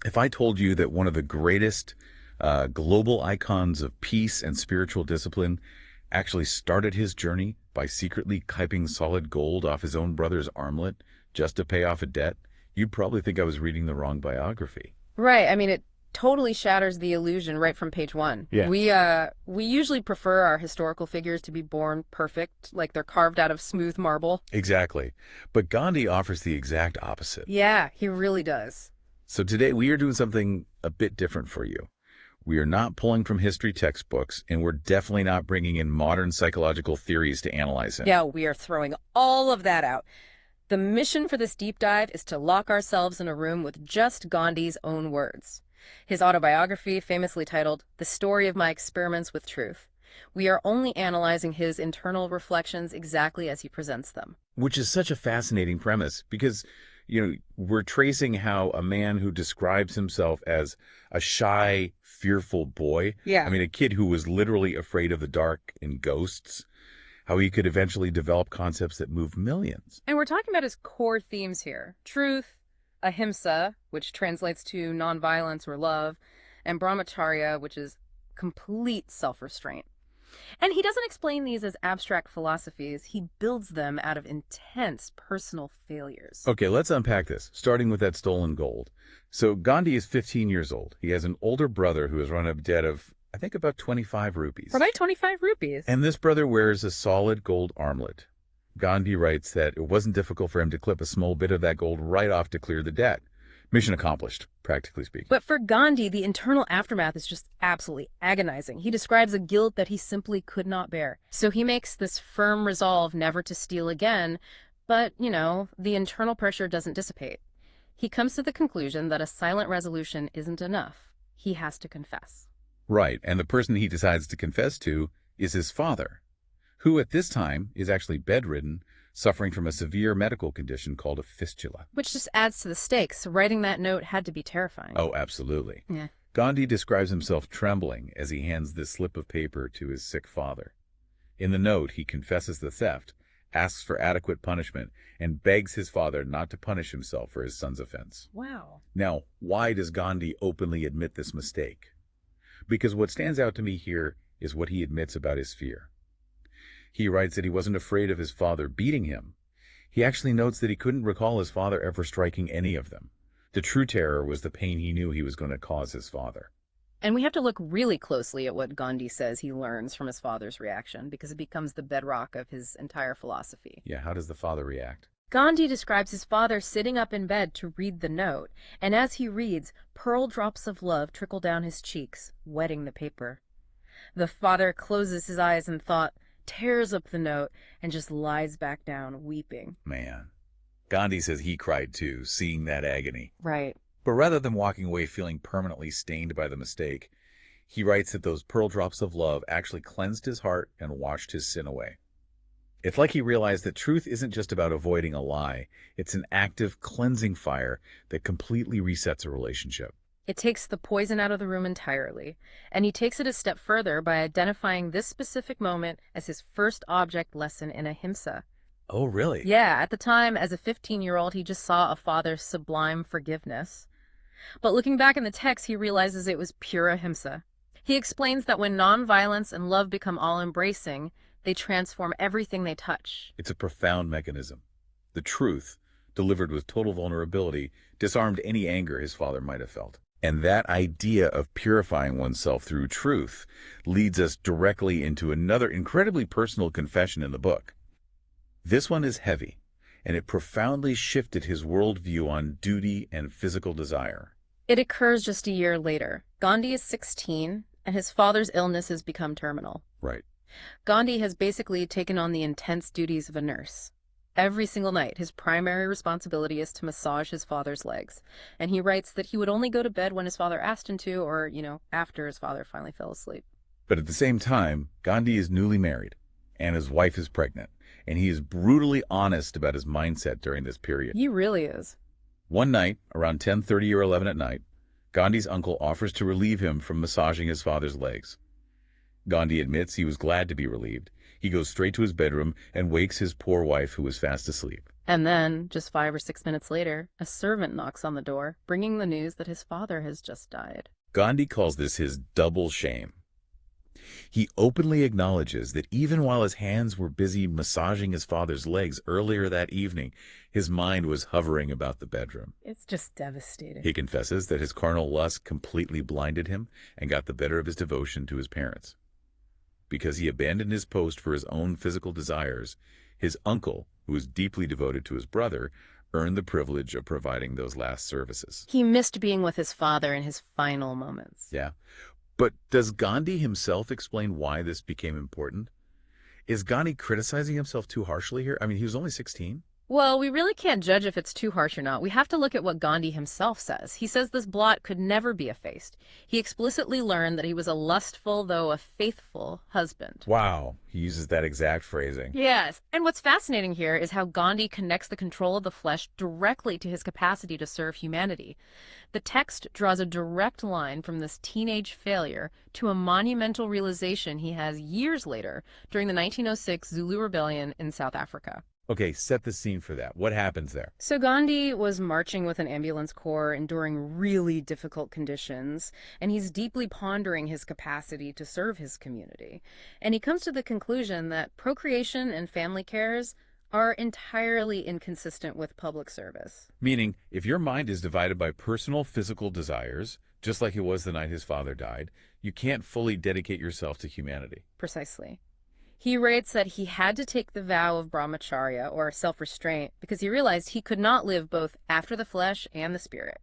If I told you that one of the greatest global icons of peace and spiritual discipline actually started his journey by secretly kiping solid gold off his own brother's armlet just to pay off a debt, you'd probably think I was reading the wrong biography. Right. I mean, it totally shatters the illusion right from page one. Yeah. We usually prefer our historical figures to be born perfect, like they're carved out of smooth marble. Exactly. But Gandhi offers the exact opposite. Yeah, he really does. So today we are doing something a bit different for you. We are not pulling from history textbooks, and we're definitely not bringing in modern psychological theories to analyze him. Yeah, we are throwing all of that out. The mission for this deep dive is to lock ourselves in a room with just Gandhi's own words. His autobiography, famously titled The Story of My Experiments with Truth. We are only analyzing his internal reflections exactly as he presents them. Which is such a fascinating premise because, we're tracing how a man who describes himself as a shy, fearful boy, Yeah. I mean, a kid who was literally afraid of the dark and ghosts, how he could eventually develop concepts that move millions. And we're talking about his core themes here. Truth, ahimsa, which translates to nonviolence or love, and brahmacharya, which is complete self-restraint. And he doesn't explain these as abstract philosophies. He builds them out of intense personal failures. Okay, let's unpack this, starting with that stolen gold. So Gandhi is 15 years old. He has an older brother who has run a debt of, I think, about 25 rupees. For my 25 rupees. And this brother wears a solid gold armlet. Gandhi writes that it wasn't difficult for him to clip a small bit of that gold right off to clear the debt. Mission accomplished, practically speaking. But for Gandhi, the internal aftermath is just absolutely agonizing. He describes a guilt that he simply could not bear. So he makes this firm resolve never to steal again, but, the internal pressure doesn't dissipate. He comes to the conclusion that a silent resolution isn't enough. He has to confess. Right, and the person he decides to confess to is his father, who at this time is actually bedridden, suffering from a severe medical condition called a fistula. Which just adds to the stakes. Writing that note had to be terrifying. Oh, absolutely. Yeah. Gandhi describes himself trembling as he hands this slip of paper to his sick father. In the note, he confesses the theft, asks for adequate punishment, and begs his father not to punish himself for his son's offense. Wow. Now, why does Gandhi openly admit this mistake? Because what stands out to me here is what he admits about his fear. He writes that he wasn't afraid of his father beating him. He actually notes that he couldn't recall his father ever striking any of them. The true terror was the pain he knew he was going to cause his father. And we have to look really closely at what Gandhi says he learns from his father's reaction, because it becomes the bedrock of his entire philosophy. Yeah, how does the father react? Gandhi describes his father sitting up in bed to read the note, and as he reads, pearl drops of love trickle down his cheeks, wetting the paper. The father closes his eyes in thought, tears up the note, and just lies back down, weeping. Man. Gandhi says he cried too, seeing that agony. Right. But rather than walking away feeling permanently stained by the mistake, he writes that those pearl drops of love actually cleansed his heart and washed his sin away. It's like he realized that truth isn't just about avoiding a lie. It's an active cleansing fire that completely resets a relationship. It takes the poison out of the room entirely, and he takes it a step further by identifying this specific moment as his first object lesson in ahimsa. Oh, really? Yeah, at the time, as a 15-year-old, he just saw a father's sublime forgiveness. But looking back in the text, he realizes it was pure ahimsa. He explains that when nonviolence and love become all-embracing, they transform everything they touch. It's a profound mechanism. The truth, delivered with total vulnerability, disarmed any anger his father might have felt. And that idea of purifying oneself through truth leads us directly into another incredibly personal confession in the book. This one is heavy, and it profoundly shifted his worldview on duty and physical desire. It occurs just a year later. Gandhi is 16, and his father's illness has become terminal. Right. Gandhi has basically taken on the intense duties of a nurse. Every single night, his primary responsibility is to massage his father's legs. And he writes that he would only go to bed when his father asked him to, or, after his father finally fell asleep. But at the same time, Gandhi is newly married, and his wife is pregnant, and he is brutally honest about his mindset during this period. He really is. One night, around 10:30 or 11 at night, Gandhi's uncle offers to relieve him from massaging his father's legs. Gandhi admits he was glad to be relieved. He goes straight to his bedroom and wakes his poor wife, who was fast asleep. And then, just 5 or 6 minutes later, a servant knocks on the door, bringing the news that his father has just died. Gandhi calls this his double shame. He openly acknowledges that even while his hands were busy massaging his father's legs earlier that evening, his mind was hovering about the bedroom. It's just devastating. He confesses that his carnal lust completely blinded him and got the better of his devotion to his parents. Because he abandoned his post for his own physical desires, his uncle, who was deeply devoted to his brother, earned the privilege of providing those last services. He missed being with his father in his final moments. Yeah. But does Gandhi himself explain why this became important? Is Gandhi criticizing himself too harshly here? I mean, he was only 16. Well, we really can't judge if it's too harsh or not. We have to look at what Gandhi himself says. He says this blot could never be effaced. He explicitly learned that he was a lustful, though a faithful, husband. Wow, he uses that exact phrasing. Yes, and what's fascinating here is how Gandhi connects the control of the flesh directly to his capacity to serve humanity. The text draws a direct line from this teenage failure to a monumental realization he has years later during the 1906 Zulu Rebellion in South Africa. Okay, set the scene for that. What happens there? So Gandhi was marching with an ambulance corps enduring really difficult conditions, and he's deeply pondering his capacity to serve his community. And he comes to the conclusion that procreation and family cares are entirely inconsistent with public service. Meaning, if your mind is divided by personal physical desires, just like it was the night his father died, you can't fully dedicate yourself to humanity. Precisely. He writes that he had to take the vow of brahmacharya, or self-restraint, because he realized he could not live both after the flesh and the spirit.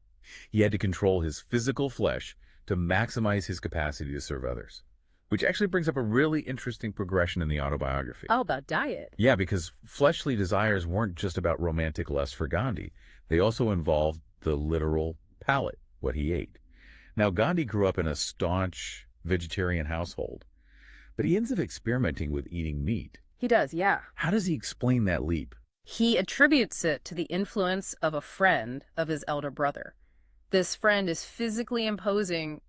He had to control his physical flesh to maximize his capacity to serve others. Which actually brings up a really interesting progression in the autobiography. Oh, about diet. Yeah, because fleshly desires weren't just about romantic lust for Gandhi. They also involved the literal palate, what he ate. Now, Gandhi grew up in a staunch vegetarian household, but he ends up experimenting with eating meat. He does, yeah. How does he explain that leap? He attributes it to the influence of a friend of his elder brother. This friend is physically imposing,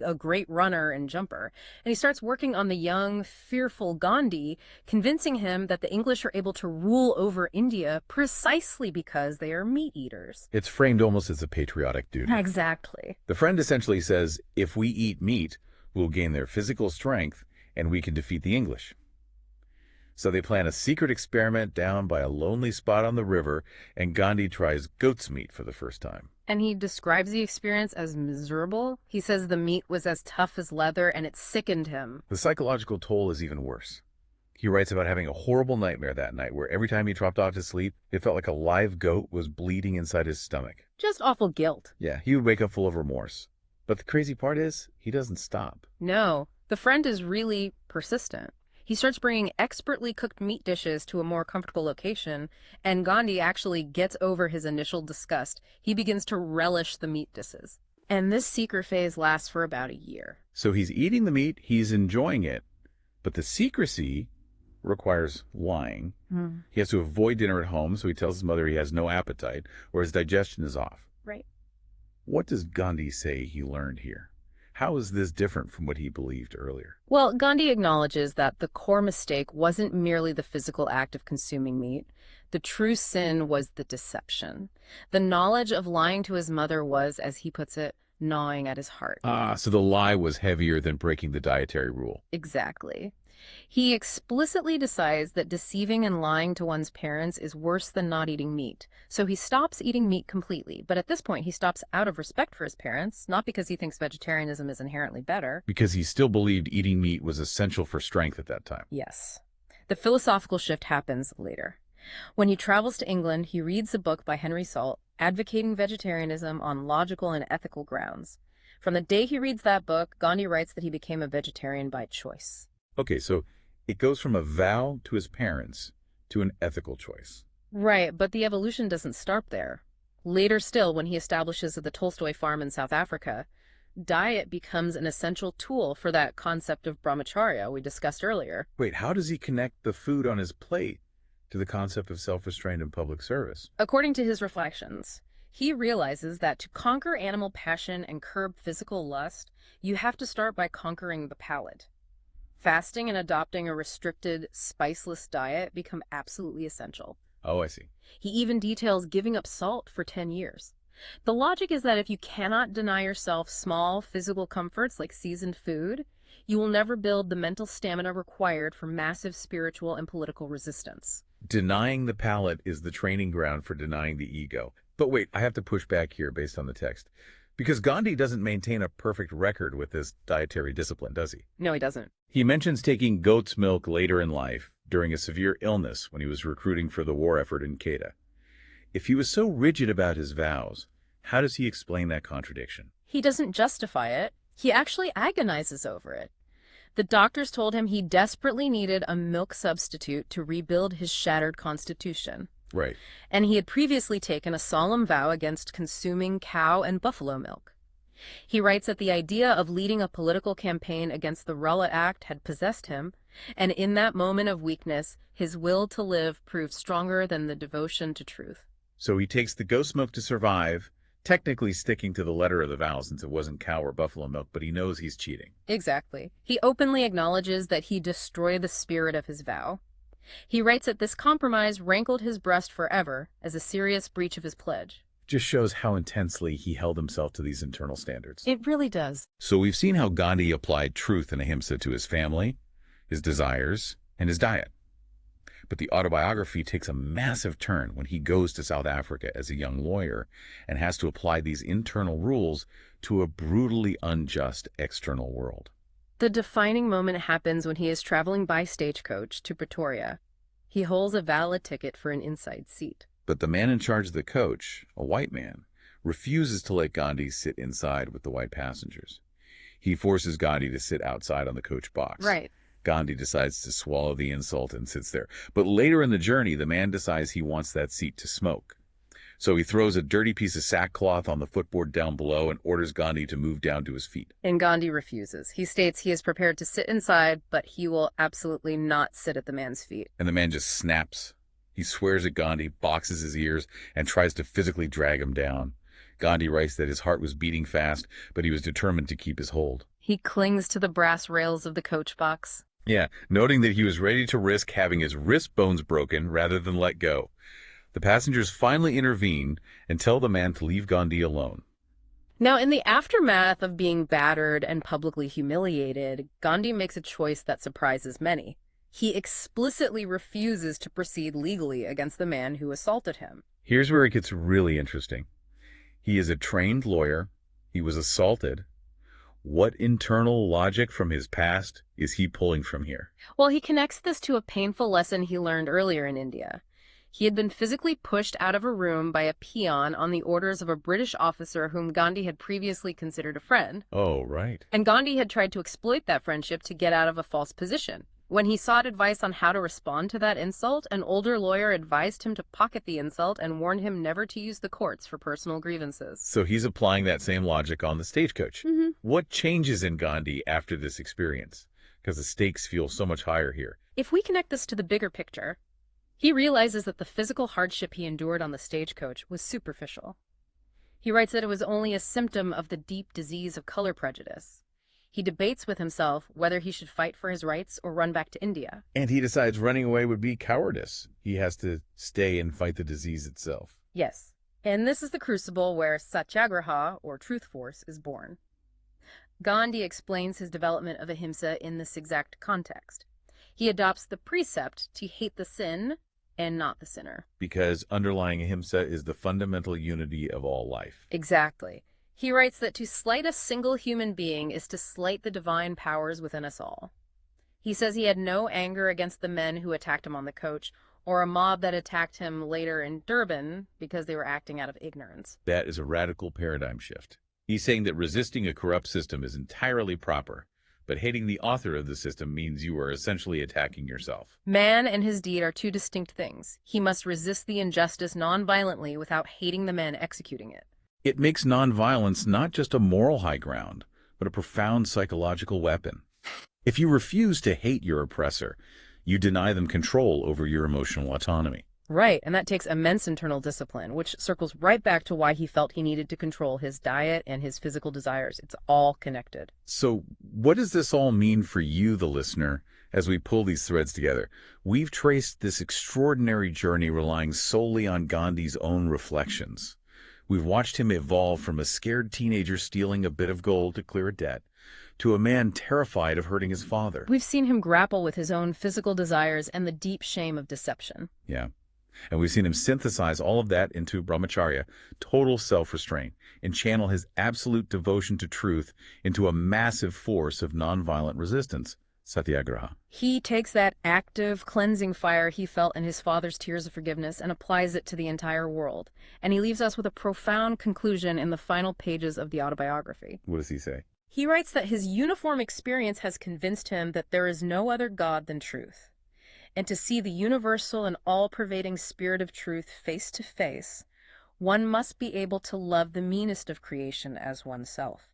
a great runner and jumper, and he starts working on the young, fearful Gandhi, convincing him that the English are able to rule over India precisely because they are meat eaters. It's framed almost as a patriotic duty. Exactly. The friend essentially says, if we eat meat, we'll gain their physical strength and we can defeat the English. So they plan a secret experiment down by a lonely spot on the river, and Gandhi tries goat's meat for the first time. And he describes the experience as miserable. He says the meat was as tough as leather and it sickened him. The psychological toll is even worse. He writes about having a horrible nightmare that night where every time he dropped off to sleep, it felt like a live goat was bleeding inside his stomach. Just awful guilt. Yeah, he would wake up full of remorse. But the crazy part is, he doesn't stop. No, the friend is really persistent. He starts bringing expertly cooked meat dishes to a more comfortable location, and Gandhi actually gets over his initial disgust. He begins to relish the meat dishes. And this secret phase lasts for about a year. So he's eating the meat, he's enjoying it, but the secrecy requires lying. He has to avoid dinner at home, so he tells his mother he has no appetite, or his digestion is off. Right. What does Gandhi say he learned here? How is this different from what he believed earlier? Well, Gandhi acknowledges that the core mistake wasn't merely the physical act of consuming meat. The true sin was the deception. The knowledge of lying to his mother was, as he puts it, gnawing at his heart. So the lie was heavier than breaking the dietary rule. Exactly. He explicitly decides that deceiving and lying to one's parents is worse than not eating meat. So he stops eating meat completely. But at this point, he stops out of respect for his parents, not because he thinks vegetarianism is inherently better. Because he still believed eating meat was essential for strength at that time. Yes. The philosophical shift happens later. When he travels to England, he reads a book by Henry Salt, advocating vegetarianism on logical and ethical grounds. From the day he reads that book, Gandhi writes that he became a vegetarian by choice. Okay, so it goes from a vow to his parents to an ethical choice. Right, but the evolution doesn't start there. Later still, when he establishes the Tolstoy farm in South Africa, diet becomes an essential tool for that concept of brahmacharya we discussed earlier. Wait, how does he connect the food on his plate to the concept of self-restraint in public service? According to his reflections, he realizes that to conquer animal passion and curb physical lust, you have to start by conquering the palate. Fasting and adopting a restricted, spiceless diet become absolutely essential. Oh, I see. He even details giving up salt for 10 years. The logic is that if you cannot deny yourself small physical comforts like seasoned food, you will never build the mental stamina required for massive spiritual and political resistance. Denying the palate is the training ground for denying the ego. But wait, I have to push back here based on the text. Because Gandhi doesn't maintain a perfect record with this dietary discipline, does he? No, he doesn't. He mentions taking goat's milk later in life, during a severe illness when he was recruiting for the war effort in Quetta. If he was so rigid about his vows, how does he explain that contradiction? He doesn't justify it. He actually agonizes over it. The doctors told him he desperately needed a milk substitute to rebuild his shattered constitution. Right. And he had previously taken a solemn vow against consuming cow and buffalo milk. He writes that the idea of leading a political campaign against the Rowlatt Act had possessed him, and in that moment of weakness, his will to live proved stronger than the devotion to truth. So he takes the goat's milk to survive, technically sticking to the letter of the vow since it wasn't cow or buffalo milk, but he knows he's cheating. Exactly. He openly acknowledges that he destroyed the spirit of his vow. He writes that this compromise rankled his breast forever as a serious breach of his pledge. Just shows how intensely he held himself to these internal standards. It really does. So we've seen how Gandhi applied truth and ahimsa to his family, his desires, and his diet. But the autobiography takes a massive turn when he goes to South Africa as a young lawyer and has to apply these internal rules to a brutally unjust external world. The defining moment happens when he is traveling by stagecoach to Pretoria. He holds a valid ticket for an inside seat. But the man in charge of the coach, a white man, refuses to let Gandhi sit inside with the white passengers. He forces Gandhi to sit outside on the coach box. Right. Gandhi decides to swallow the insult and sits there. But later in the journey, the man decides he wants that seat to smoke. So he throws a dirty piece of sackcloth on the footboard down below and orders Gandhi to move down to his feet. And Gandhi refuses. He states he is prepared to sit inside, but he will absolutely not sit at the man's feet. And the man just snaps. He swears at Gandhi, boxes his ears, and tries to physically drag him down. Gandhi writes that his heart was beating fast, but he was determined to keep his hold. He clings to the brass rails of the coach box. Yeah, noting that he was ready to risk having his wrist bones broken rather than let go. The passengers finally intervene and tell the man to leave Gandhi alone. Now, in the aftermath of being battered and publicly humiliated, Gandhi makes a choice that surprises many. He explicitly refuses to proceed legally against the man who assaulted him. Here's where it gets really interesting. He is a trained lawyer. He was assaulted. What internal logic from his past is he pulling from here? Well, he connects this to a painful lesson he learned earlier in India. He had been physically pushed out of a room by a peon on the orders of a British officer whom Gandhi had previously considered a friend. Oh, right. And Gandhi had tried to exploit that friendship to get out of a false position. When he sought advice on how to respond to that insult, an older lawyer advised him to pocket the insult and warned him never to use the courts for personal grievances. So he's applying that same logic on the stagecoach. Mm-hmm. What changes in Gandhi after this experience? Because the stakes feel so much higher here. If we connect this to the bigger picture, he realizes that the physical hardship he endured on the stagecoach was superficial. He writes that it was only a symptom of the deep disease of color prejudice. He debates with himself whether he should fight for his rights or run back to India. And he decides running away would be cowardice. He has to stay and fight the disease itself. Yes, and this is the crucible where satyagraha, or truth force, is born. Gandhi explains his development of ahimsa in this exact context. He adopts the precept to hate the sin and not the sinner. Because underlying ahimsa is the fundamental unity of all life. Exactly. He writes that to slight a single human being is to slight the divine powers within us all. He says he had no anger against the men who attacked him on the coach, or a mob that attacked him later in Durban because they were acting out of ignorance. That is a radical paradigm shift. He's saying that resisting a corrupt system is entirely proper, but hating the author of the system means you are essentially attacking yourself. Man and his deed are two distinct things. He must resist the injustice non-violently without hating the men executing it. It makes nonviolence not just a moral high ground, but a profound psychological weapon. If you refuse to hate your oppressor, you deny them control over your emotional autonomy. Right, and that takes immense internal discipline, which circles right back to why he felt he needed to control his diet and his physical desires. It's all connected. So, what does this all mean for you, the listener, as we pull these threads together? We've traced this extraordinary journey relying solely on Gandhi's own reflections. We've watched him evolve from a scared teenager stealing a bit of gold to clear a debt to a man terrified of hurting his father. We've seen him grapple with his own physical desires and the deep shame of deception. Yeah. And we've seen him synthesize all of that into brahmacharya, total self-restraint, and channel his absolute devotion to truth into a massive force of nonviolent resistance, satyagraha. He takes that active, cleansing fire he felt in his father's tears of forgiveness and applies it to the entire world. And he leaves us with a profound conclusion in the final pages of the autobiography. What does he say? He writes that his uniform experience has convinced him that there is no other God than truth. And to see the universal and all-pervading spirit of truth face to face, one must be able to love the meanest of creation as oneself.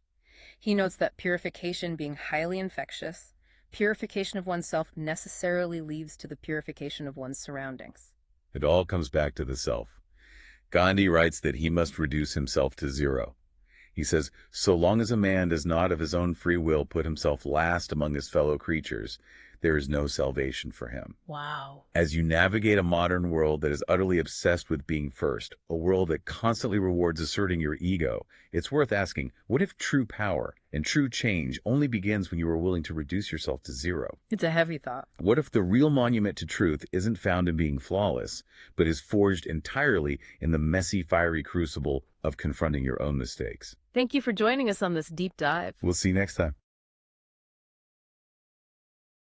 He notes that purification being highly infectious, purification of oneself necessarily leads to the purification of one's surroundings. It all comes back to the self. Gandhi writes that he must reduce himself to zero. He says, so long as a man does not of his own free will put himself last among his fellow creatures, there is no salvation for him. Wow. As you navigate a modern world that is utterly obsessed with being first, a world that constantly rewards asserting your ego, it's worth asking, what if true power and true change only begins when you are willing to reduce yourself to zero? It's a heavy thought. What if the real monument to truth isn't found in being flawless, but is forged entirely in the messy, fiery crucible of confronting your own mistakes? Thank you for joining us on this deep dive. We'll see you next time.